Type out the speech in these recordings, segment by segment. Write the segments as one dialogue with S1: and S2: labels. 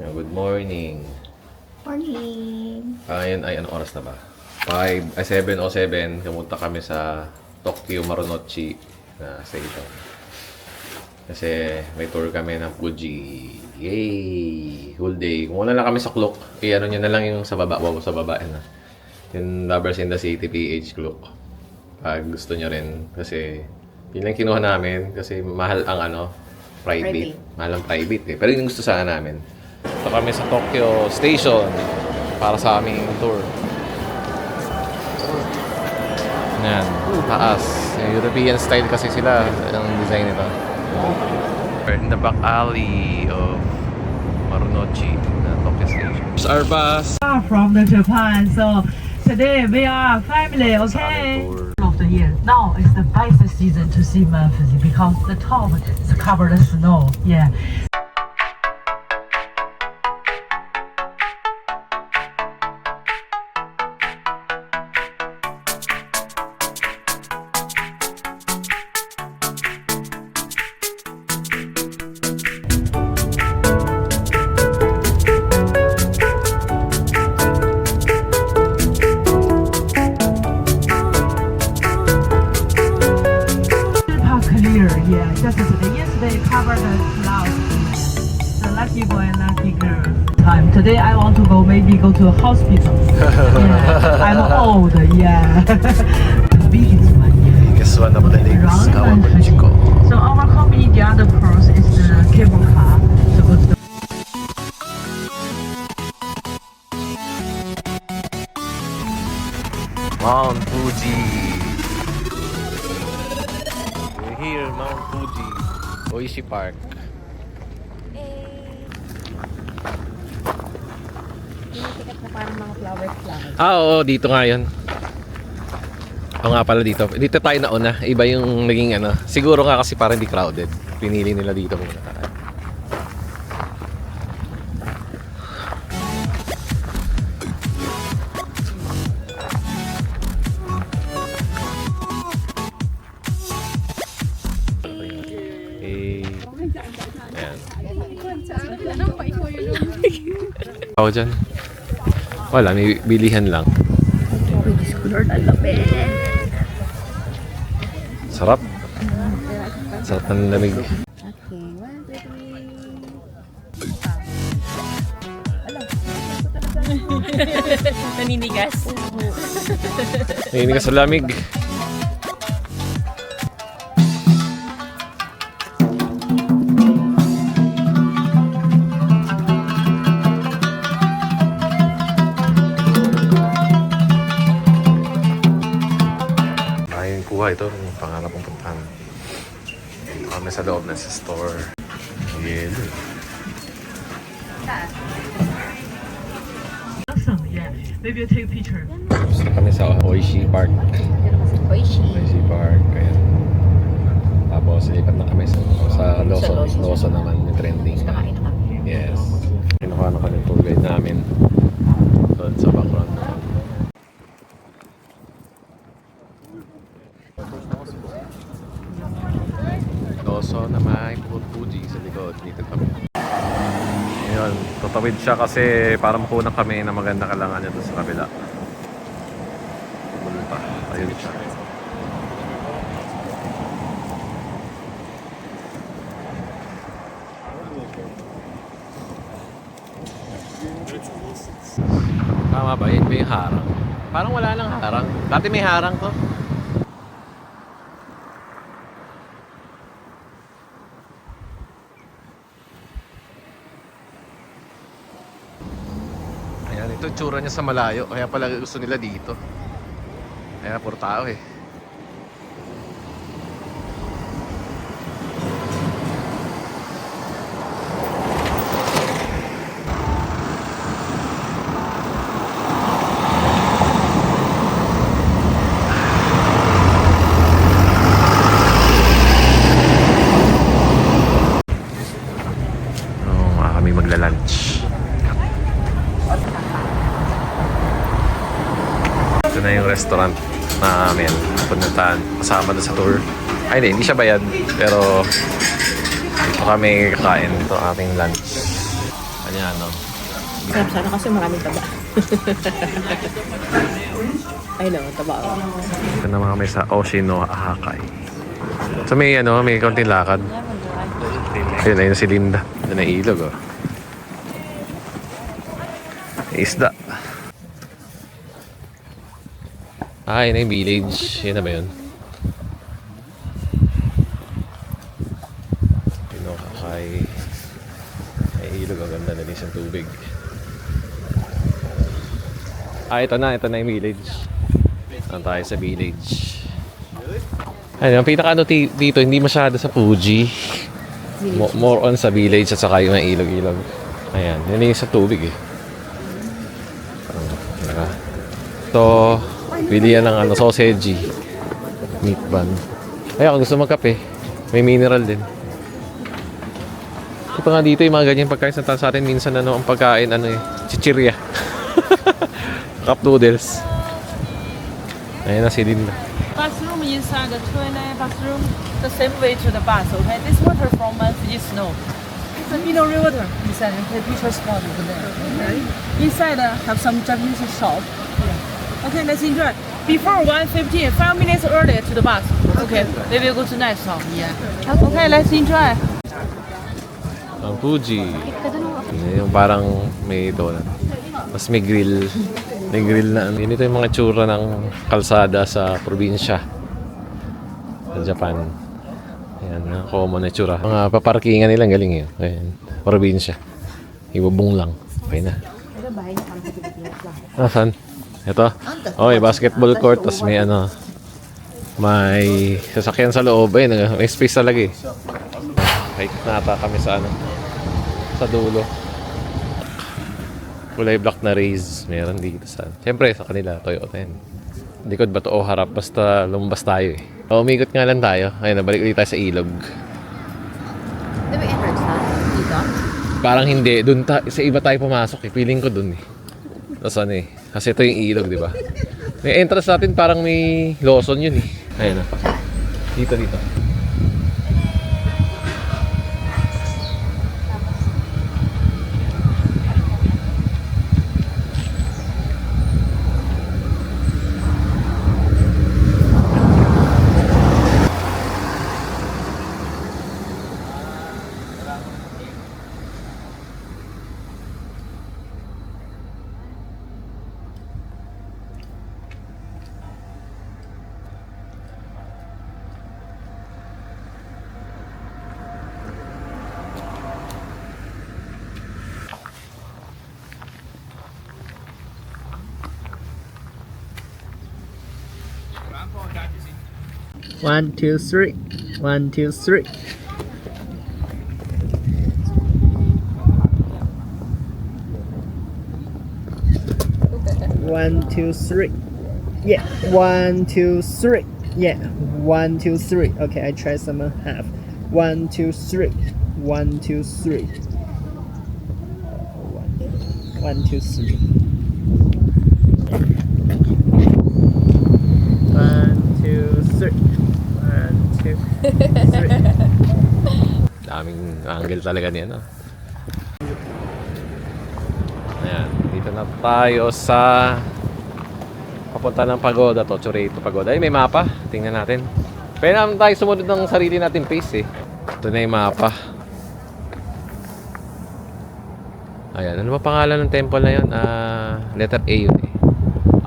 S1: Good morning.
S2: Morning.
S1: Ayun ay anong oras na ba? 7:07. Pumunta kami sa Tokyo Marunouchi na station. Kasi may tour kami ng Fuji. Yay! Whole day. Kung wala lang kami sa Klook, ano nyo na lang yung sa baba. Wow, sa baba. Yung Lovers in the City PH Klook. Pag gusto nyo rin. Kasi yun lang kinuha namin. Kasi mahal ang private. Mahal ang private eh. Pero yun yung gusto sana namin. Ito kami sa Tokyo Station para sa aming tour. Yan, taas. European style kasi sila ang design nito. We're in the back alley of Marunouchi, Tokyo Station. It's our bus.
S3: From the Japan, so today we are family, okay? Of the year. Now is the best season to see Memphis because the top is covered in snow. Yeah. Clear, yeah. Just today, yesterday covered the clouds. The lucky boy, lucky girl. Time today, I want to maybe go to a hospital. Yeah, I'm old, yeah. The biggest one, yeah.
S1: Biggest one of the lakes, Kawaguchiko.
S3: So our company, the other pros is the cable car. So go to the
S1: Mount Fuji. We're here, Mount Fuji, Oishi Park.
S2: Tinitikat na parang mga flower.
S1: Oo, dito nga yun. Oo nga pala dito. Dito tayo nauna. Iba yung naging Siguro nga kasi parang hindi crowded. Pinili nila dito muna. Ayan. Ako dyan. Wala, may bilihan lang.
S2: Oh, Diyos ko Lord, ang lapit.
S1: Sarap. Sarap ng lamig.
S2: Okay, 1, 2, 3. Naninigas.
S1: Nainig ka sa lamig. Ito yung pangarap kong puntahan. Dito kami sa loob na sa store. Yelo.
S3: awesome, yeah. Maybe you take a picture.
S1: Gusto kami sa Oishi Park.
S2: Oishi.
S1: Oishi Park. Ayan. Tapos lipat na kami sa Lawson. Lawson naman yung trending.
S2: Kakain na kami.
S1: Yes. Kinuha na kami yung tour guide namin. Doon sa background. Lawson na may Fuji sa likod. Dito kami. Ayun, tutawid siya kasi para makuha kami na maganda kalangan niya doon sa kabila. Pumunta. Ayun siya. Tama ba? Yun ba yung harang? Parang wala lang harang. Dati may harang to. Ayan, ito yung tsura niya sa malayo. Kaya pala gusto nila dito. Kaya puro tao eh. Kami magla-lunch. Ito na yung restaurant namin puntahan kasama na sa tour. Ay hindi siya bayad pero dito kami kakain. Ito ating lunch. Ayan, no?
S2: Sarap sana kasi maraming taba. Ay no, taba.
S1: Ito na mga may sa Oshino Ahakay. So may ano, may konting lakad. Ayun, ayun si Linda. Doon na ilog, oh. May isda. Ah, yun na yung village. Yun na ba yun? Pinokakay. May ilog. Ang ganda na din sa tubig. Ah, ito na yung village. Saan tayo sa village? Ayun, ang pinaka ano dito, hindi masyado sa Fuji. More on sa village at saka yung mga ilog-ilog. Ayan, yun yung sa tubig eh. Ito, pili yan ng ano, sausage, meat bun. Ay, ako gusto magkape. May mineral din. Ito nga dito yung mga ganyan pagkain sa atin. Minsan ano, ang pagkain, ano eh, chichirya. Cup noodles. Ayan na si Linda.
S3: Bathroom inside the toilet, bathroom the same way to the bath, okay? This water from Fiji Snow. It's a mineral river inside, okay? Picture spot over there. Okay? Inside have some Japanese shop. Yeah. Okay, let's enjoy. Before 1:15, 5 minutes earlier to the bus. Okay, we will go to next stop. Yeah. Okay, let's enjoy.
S1: Ang Fuji. Yung parang may donut. Tapos may grill. May grill na. Ganito yung mga tsura ng kalsada sa probinsya. Sa Japan. Ayan, common na tsura. Mga paparkingan nilang galing yun. Ayan, probinsya. Ibubong lang. Okay na.
S2: Ito bahay niya parang sa Pilipinas lang.
S1: Saan? Ito? Okay, basketball court. Tapos may ano, may sasakyan sa loob. Ayun, may space talaga eh. Hike na ata kami sa ano, sa dulo. Kulay black na rays. Meron dito sa, siyempre sa kanila, Toyota yan. Likod ba to o harap? Basta lumabas tayo eh. Umikot nga lang tayo. Ayun, nabalik ulit tayo sa ilog.
S2: Di ba entrance na? Dito?
S1: Parang hindi. Dun sa iba tayo pumasok eh. Feeling ko dun eh. Tapos ano eh. Kasi ito yung ilog, di ba? May entrance natin parang may Lawson yun eh. Ayun na. Dito.
S4: One, two, three. 1, 2, 3. One, two, three. Yeah. 1, 2, 3. Yeah. 1, 2, 3. Okay, I try some half. 1, 2, 3. 1, 2, 3. 1, 2, 3. 1, 2, 3. 1, 2, 3.
S1: Daming angle talaga niya, no? Ayan, dito na tayo sa papunta ng pagoda to, Chorito Pagoda. Ay, may mapa. Tingnan natin. Pwede naman tayo sumunod ng sarili natin pace eh. Ito na yung mapa. Ayan, ano ba pangalan ng temple na yun? Letter A yun eh.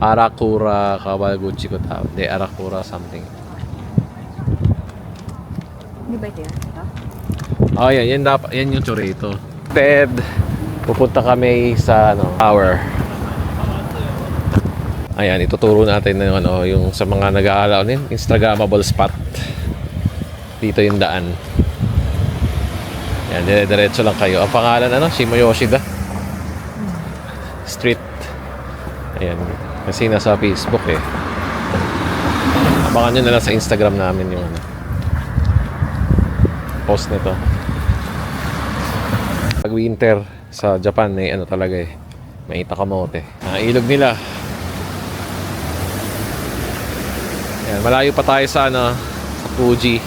S1: Arakura Kawaguchi ko tawag. Hindi, Arakura something.
S2: Hindi ba ito yan? Ito?
S1: Oh, yan dapat, yan yung Chorito. Ted, pupunta kami sa tower. Ayan, ituturo natin yung yung sa mga nag-aalaw din, Instagrammable spot. Dito yung daan. Ayan, dire-diretso lang kayo. Ang pangalan Shimoyoshida Street. Ayan, kasi nasa Facebook eh. Abangan nyo na lang sa Instagram namin yung post nito. Pag winter sa Japan may talaga eh, may takamote. Ilog nila. Ayan, malayo pa tayo sa sa Fuji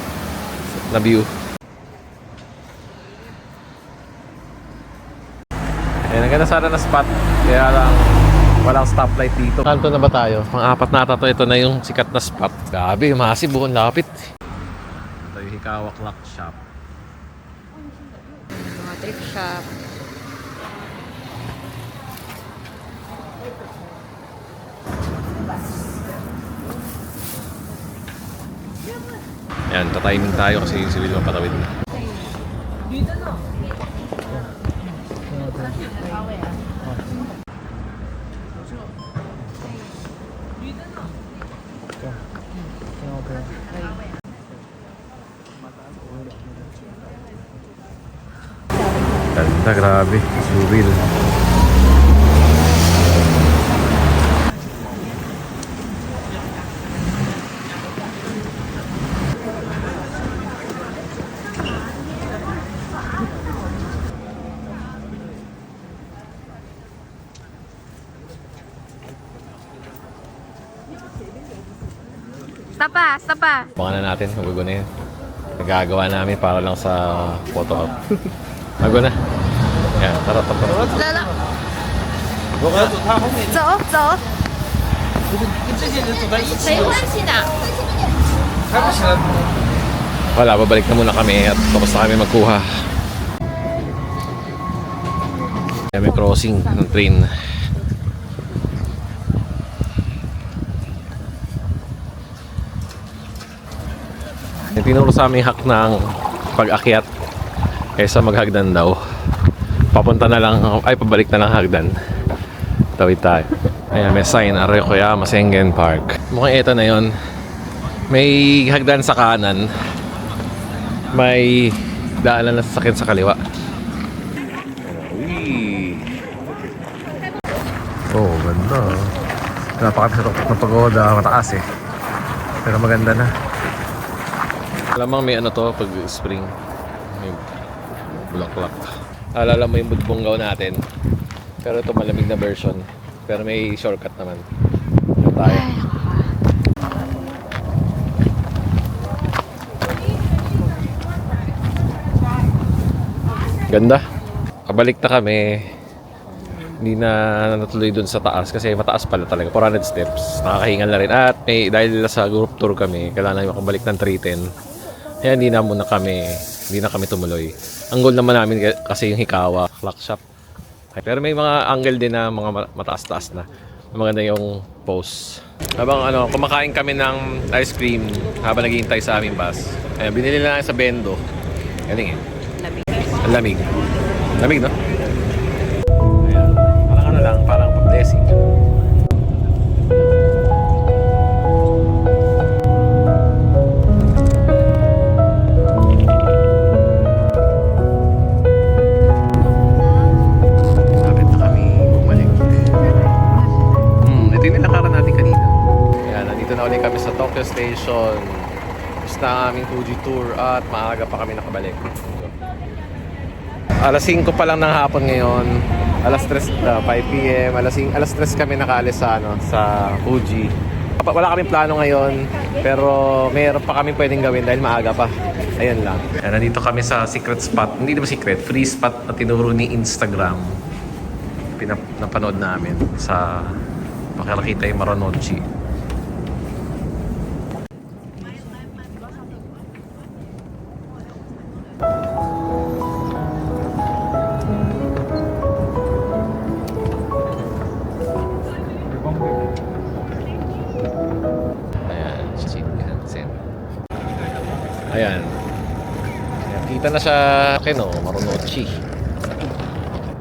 S1: na view. Maganda sana na spot. Kaya lang walang stoplight dito. Kanto na ba tayo? Pang-apat na ata to. Ito na yung sikat na spot. Grabe, massive. Buong lapit. Ito yung Hikawa Clock Shop.
S2: Mga thrift shop.
S1: Ayan, tatiming tayo kasi si Will mapatawid na. Ganda, grabe. Si Will.
S2: Stop pa, stop pa.
S1: Pangalan natin, magugo na yun. Nagagawa namin para lang sa photo op. Mago na. Yan, tara, tara.
S2: 来了。走走。没关系的。
S1: Wala, babalik na muna kami at tapos na kami magkuha. May crossing ng train. Yung tinuro sa aming hack ng pag-akyat kaysa maghagdan daw. Papunta na lang, ay pabalik na lang hagdan. Tawid tayo. Ayan, may sign, Arroyo Masengen Park. Mukhang ito na yon. May hagdan sa kanan. May daanan na sasakyan sa kaliwa. Uy. Oh, ganda. Napakapit sa tuktok ng pagoda. Mataas eh. Pero maganda na. Alamang may ano to pag spring. May bulaklak. Alala mo yung budbonggaw natin. Pero ito malamig na version. Pero may shortcut naman. Ito tayo. Ganda. Kabalik na kami. Hindi na natuloy dun sa taas kasi mataas pala talaga. 400 steps. Nakakahingal na rin. At may, dahil sa group tour kami, kailangan namin makabalik ng 310. Kaya hindi na kami tumuloy. Ang goal naman namin kasi yung Hikawa Clock Shop. Pero may mga angle din na mga mataas-taas na. Maganda yung pose. Habang kumakain kami ng ice cream habang naghihintay sa aming bus. Ayan, binili na lang sa Bendo. Galing eh. Ang lamig. Lamig, no? Ayan. Parang ano lang, parang blessing. Lapit na kami bumalik. Ito yung nilakaran natin kanina. Ayan, nandito na ulit kami sa Tokyo Station. Gusto na aming Fuji tour at maaga pa kami nakabalik. Alas 5 pa lang ng hapon ngayon. Alas 3, 5 p.m. Alas 3 kami nakaalis sa sa Fuji. Wala kaming plano ngayon, pero mayroon pa kami pwedeng gawin dahil maaga pa. Ayun lang. Nandito kami sa secret spot. Hindi naman secret, free spot na tinuro ni Instagram. Napanood namin sa Pakilakita yung Marunouchi. Ayan. Kita na siya Marunouchi.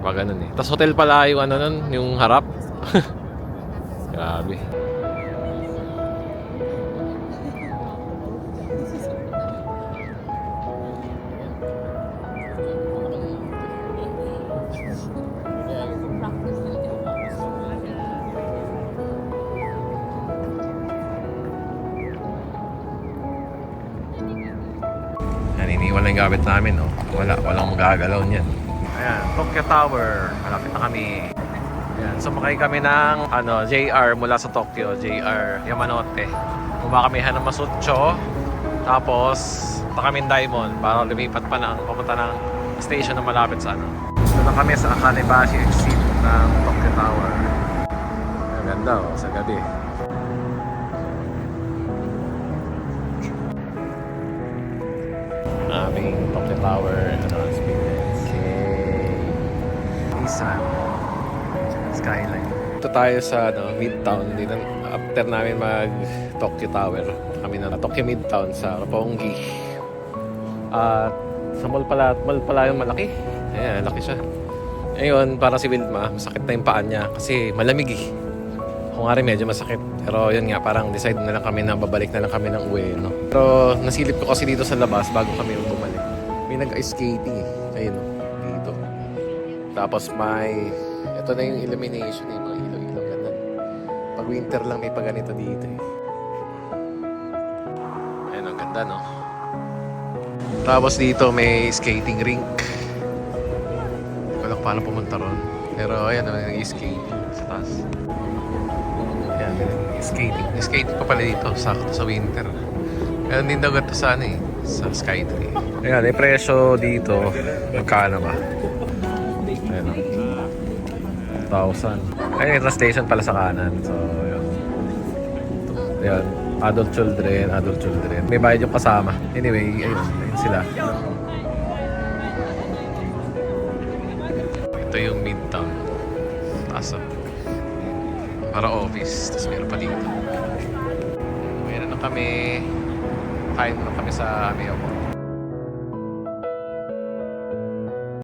S1: Pag ganun eh. Tapos hotel pala yung nun, yung harap. Grabe. Iniwan lang yung gamit namin, no? Walang magagalaw niyan. Ayan, Tokyo Tower. Malapit na kami. Ayan, sumakay kami ng JR mula sa Tokyo, JR Yamanote. Bumaba kami Hanamatsutcho. Tapos, punta kami Daimon para lumipat pa papunta ng station na malapit sa Ito na kami sa Akanebashi Exit. ng Tokyo Tower. Ang ganda oh, sa gabi. Aming Tokyo Tower experience. Nissan Skyline. Ito tayo sa Midtown. Dito, after namin mag Tokyo Tower, kami na Tokyo Midtown sa Roppongi. At sa mall pala yung malaki. Ayan, laki siya. Ngayon, para si Wilma, masakit na yung paa niya kasi malamig eh. Ako nga rin medyo masakit. Pero yun nga, parang decide na lang kami na babalik na lang kami ng uwi, no? Pero nasilip ko kasi dito sa labas bago kami bumalik. May nag-ice skating eh. Ayun, no? Dito. Tapos may, ito na yung illumination eh, mga ilaw-ilaw. Ganda. Pag winter lang may paganito dito eh. Ayun, ang ganda, no? Tapos dito may skating rink. Hindi ko lang paano pumunta ron. Pero ayan, may skating sa taas. Ayan, skating. Skating pa pala dito, sakto sa winter. Meron din daw ganito sa sa Skytree. Ayan, yung presyo dito, magkano ba? Ayan, 1,000. Ayan, yung translation pala sa kanan. So, ayan. Ayan, adult children. May bayad yung kasama. Anyway, ayun sila. Ito yung Midtown. Taas para office. Tapos meron pa dito. Meron na kami. Kain na kami sa Ameo.